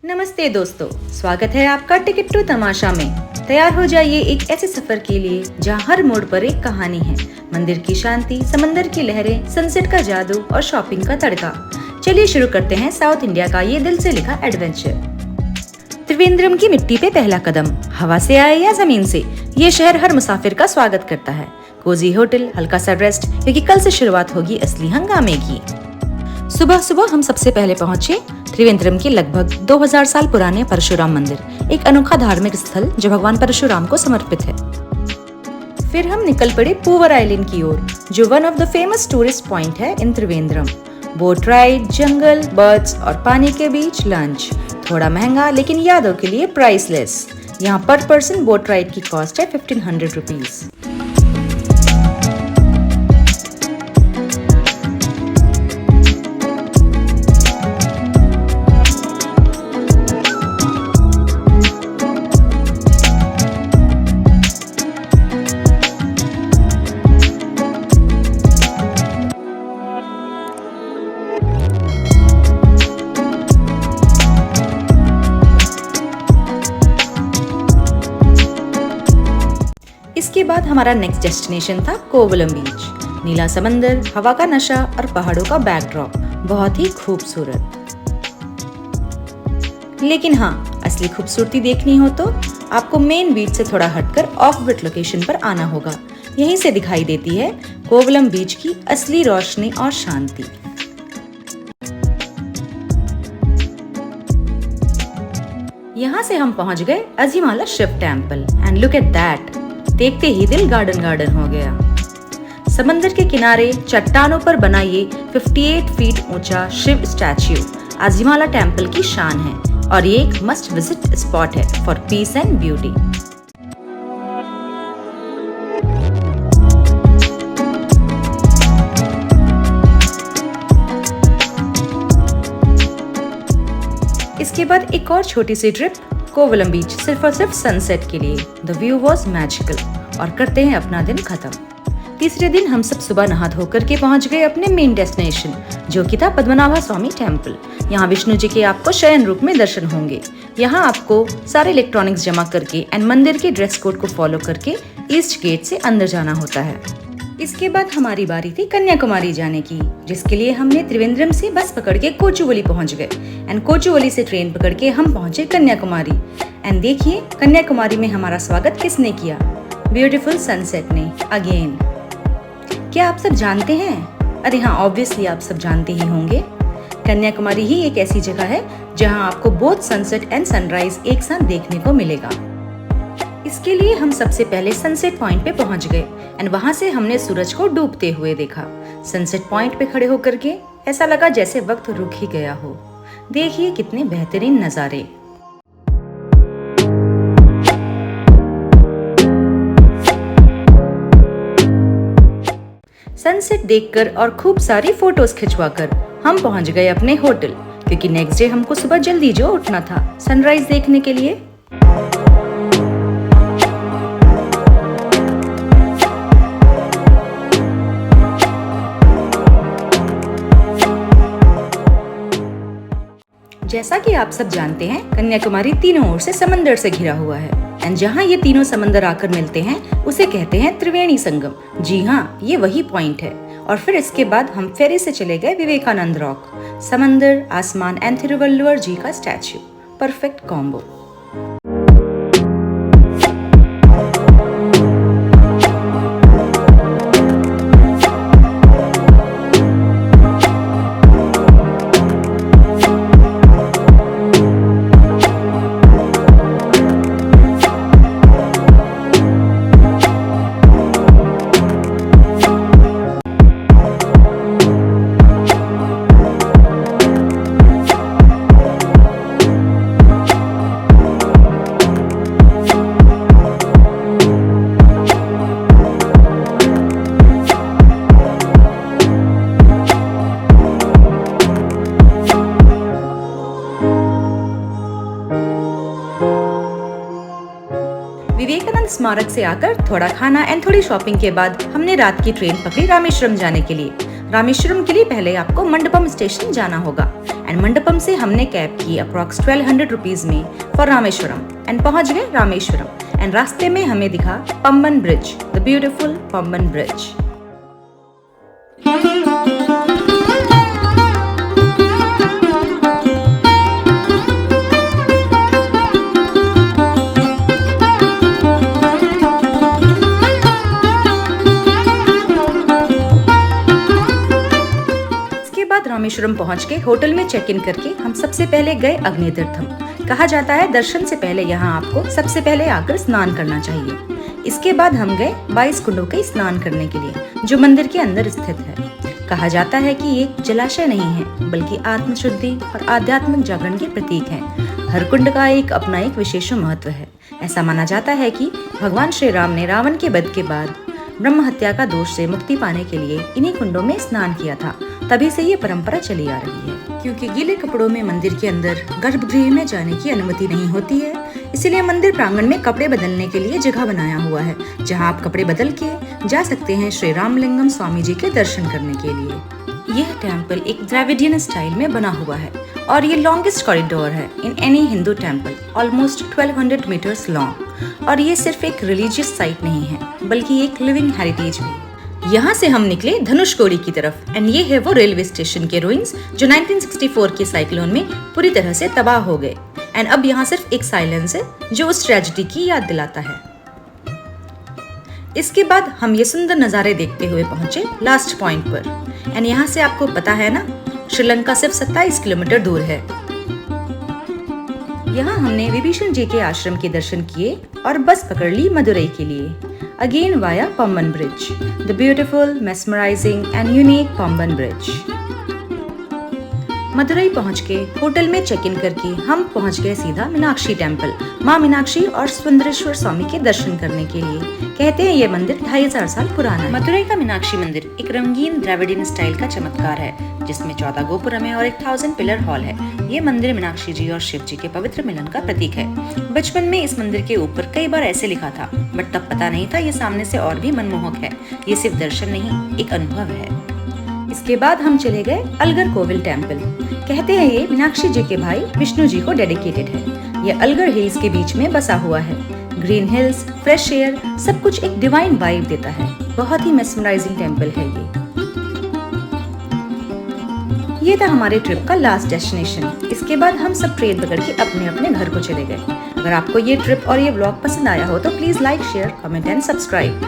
नमस्ते दोस्तों, स्वागत है आपका टिकट टू तमाशा में। तैयार हो जाइए एक ऐसे सफर के लिए जहां हर मोड़ पर एक कहानी है। मंदिर की शांति, समंदर की लहरें, सनसेट का जादू और शॉपिंग का तड़का। चलिए शुरू करते हैं साउथ इंडिया का ये दिल से लिखा एडवेंचर। त्रिवेंद्रम की मिट्टी पे पहला कदम, हवा से आए या जमीन से, ये शहर हर मुसाफिर का स्वागत करता है। कोजी होटल, हल्का सा रेस्ट, क्योंकि कल से शुरुआत होगी असली हंगामे की। सुबह सुबह हम सबसे पहले पहुंचे त्रिवेंद्रम के लगभग 2000 साल पुराने परशुराम मंदिर, एक अनोखा धार्मिक स्थल जो भगवान परशुराम को समर्पित है। फिर हम निकल पड़े पूवर आइलैंड की ओर, जो one of the famous tourist point है इन त्रिवेंद्रम। बोट राइड, जंगल, बर्ड्स और पानी के बीच लंच। थोड़ा महंगा लेकिन यादों के लिए प्राइसलेस। यहाँ पर पर्सन बोट राइड की कॉस्ट है 1500 रुपीज। इसके बाद हमारा नेक्स्ट डेस्टिनेशन था कोवलम बीच। नीला समंदर, हवा का नशा और पहाड़ों का बैकड्रॉप, बहुत ही खूबसूरत। लेकिन हाँ, असली खूबसूरती देखनी हो तो आपको मेन बीच से थोड़ा हटकर ऑफ बिट लोकेशन पर आना होगा। यहीं से दिखाई देती है कोवलम बीच की असली रोशनी और शांति। यहाँ से हम पहुंच गए Azhimala Shiva temple and look at that. देखते ही दिल गार्डन गार्डन हो गया। समंदर के किनारे चट्टानों पर बना ये 58 फीट ऊंचा शिव स्टैच्यू अजीमाला टेम्पल की शान है और ये एक मस्ट विजिट स्पॉट है फॉर पीस एंड ब्यूटी। इसके बाद एक और छोटी सी ट्रिप कोवलम बीच, सिर्फ और सिर्फ सनसेट के लिए। The view was magical. और करते हैं अपना दिन खत्म। तीसरे दिन हम सब सुबह नहा धोकर के पहुंच गए अपने मेन डेस्टिनेशन, जो कि था पद्मनाभा स्वामी टेम्पल। यहाँ विष्णु जी के आपको शयन रूप में दर्शन होंगे। यहाँ आपको सारे इलेक्ट्रॉनिक्स जमा करके एंड मंदिर के ड्रेस कोड को फॉलो करके ईस्ट गेट से अंदर जाना होता है। इसके बाद हमारी बारी थी कन्याकुमारी जाने की, जिसके लिए हमने त्रिवेंद्रम से बस पकड़ के कोचुवेली पहुंच गए एंड कोचुवेली से ट्रेन पकड़ के हम पहुंचे कन्याकुमारी। एंड देखिए कन्याकुमारी में हमारा स्वागत किसने किया, ब्यूटीफुल सनसेट ने अगेन। क्या आप सब जानते हैं? अरे हाँ, ऑब्वियसली आप सब जानते ही होंगे। कन्याकुमारी ही एक ऐसी जगह है जहां आपको बोथ सनसेट एंड सनराइज एक साथ देखने को मिलेगा। इसके लिए हम सबसे पहले सनसेट पॉइंट पे पहुंच गए एंड वहां से हमने सूरज को डूबते हुए देखा। सनसेट पॉइंट पे खड़े होकर के ऐसा लगा जैसे वक्त रुक ही गया हो। देखिए कितने बेहतरीन नजारे। सनसेट देखकर और खूब सारी फोटोज खिंचवाकर हम पहुंच गए अपने होटल, क्योंकि नेक्स्ट डे हमको सुबह जल्दी जो उठना था सनराइज देखने के लिए। जैसा कि आप सब जानते हैं, कन्याकुमारी तीनों ओर से समंदर से घिरा हुआ है एंड जहाँ ये तीनों समंदर आकर मिलते हैं उसे कहते हैं त्रिवेणी संगम। जी हाँ, ये वही पॉइंट है। और फिर इसके बाद हम फेरी से चले गए विवेकानंद रॉक। समंदर, आसमान एंड तिरुवल्लुवर जी का स्टैच्यू, परफेक्ट कॉम्बो। विवेकानंद स्मारक से आकर थोड़ा खाना एंड थोड़ी शॉपिंग के बाद हमने रात की ट्रेन पकड़ी रामेश्वरम जाने के लिए। रामेश्वरम के लिए पहले आपको मंडपम स्टेशन जाना होगा एंड मंडपम से हमने कैब की अप्रॉक्स 1200 रुपीज में फॉर रामेश्वरम एंड पहुंच गए रामेश्वरम एंड रास्ते में हमें दिखा Pamban bridge, the beautiful Pamban bridge. Rameswaram पहुंच के होटल में चेक इन करके हम सबसे पहले गए अग्नि तीर्थम। कहा जाता है दर्शन से पहले यहाँ आपको सबसे पहले आकर स्नान करना चाहिए। इसके बाद हम गए 22 कुंडों के स्नान करने के लिए जो मंदिर के अंदर स्थित है। कहा जाता है कि ये जलाशय नहीं है बल्कि आत्म शुद्धि और आध्यात्मिक जागरण के प्रतीक है। हर कुंड का एक अपना एक विशेष महत्व है। ऐसा माना जाता है कि भगवान श्री राम ने रावण के वध के बाद ब्रह्म हत्या का दोष से मुक्ति पाने के लिए इन्हीं कुंडों में स्नान किया था। तभी से ये परंपरा चली आ रही है। क्योंकि गीले कपड़ों में मंदिर के अंदर गर्भगृह में जाने की अनुमति नहीं होती है, इसलिए मंदिर प्रांगण में कपड़े बदलने के लिए जगह बनाया हुआ है जहां आप कपड़े बदल के जा सकते हैं श्री रामलिंगम स्वामी जी के दर्शन करने के लिए। यह टेम्पल एक द्रविडियन स्टाइल में बना हुआ है और ये लॉन्गेस्ट कॉरिडोर है in any Hindu temple, almost 1200 metres long. और ये सिर्फ एक रिलीजियस साइट नहीं है बल्कि एक लिविंग हेरिटेज भी। यहाँ से हम निकले धनुषकोडी की तरफ एंड ये है वो रेलवे स्टेशन के रुइंस जो 1964 के साइक्लोन में पूरी तरह से तबाह हो गए। एंड अब यहाँ सिर्फ एक साइलेंस है जो उस ट्रेजेडी की याद दिलाता है। इसके बाद हम ये सुंदर नज़ारे देखते हुए पहुंचे लास्ट पॉइंट पर। एंड यहाँ से आपको पता है ना, श्रीलंका सिर्फ 27 किलोमीटर दूर है। यहाँ हमने विभीषण जी के आश्रम के दर्शन किए और बस पकड़ ली मदुरई के लिए, again via Pamban bridge, the beautiful, mesmerising and unique Pamban bridge. Madurai पहुंच के होटल में चेक इन करके हम पहुंच गए सीधा मीनाक्षी टेम्पल, माँ मीनाक्षी और सुंदरेश्वर स्वामी के दर्शन करने के लिए। कहते हैं ये मंदिर 2500 साल पुराना है। मदुरई का मीनाक्षी मंदिर एक रंगीन द्रविडियन स्टाइल का चमत्कार है जिसमें 14 गोपुरम है और 1000 पिलर हॉल है। ये मंदिर मीनाक्षी जी और शिव जी के पवित्र मिलन का प्रतीक है। बचपन में इस मंदिर के ऊपर कई बार ऐसे लिखा था बट तब पता नहीं था ये सामने से और भी मनमोहक है। ये सिर्फ दर्शन नहीं, एक अनुभव है। इसके बाद हम चले गए अलगर कोविल टेम्पल। कहते हैं ये मीनाक्षी जी के भाई विष्णु जी को डेडिकेटेड है। ये अलगर हिल्स के बीच में बसा हुआ है। ग्रीन हिल्स, फ्रेश एयर, सब कुछ एक डिवाइन वाइब देता है। बहुत ही मेस्मराइजिंग टेम्पल है ये था हमारे ट्रिप का लास्ट डेस्टिनेशन। इसके बाद हम सब ट्रेन पकड़ के अपने अपने घर को चले गए। अगर आपको ये ट्रिप और ये व्लॉग पसंद आया हो तो please like, share, comment and subscribe.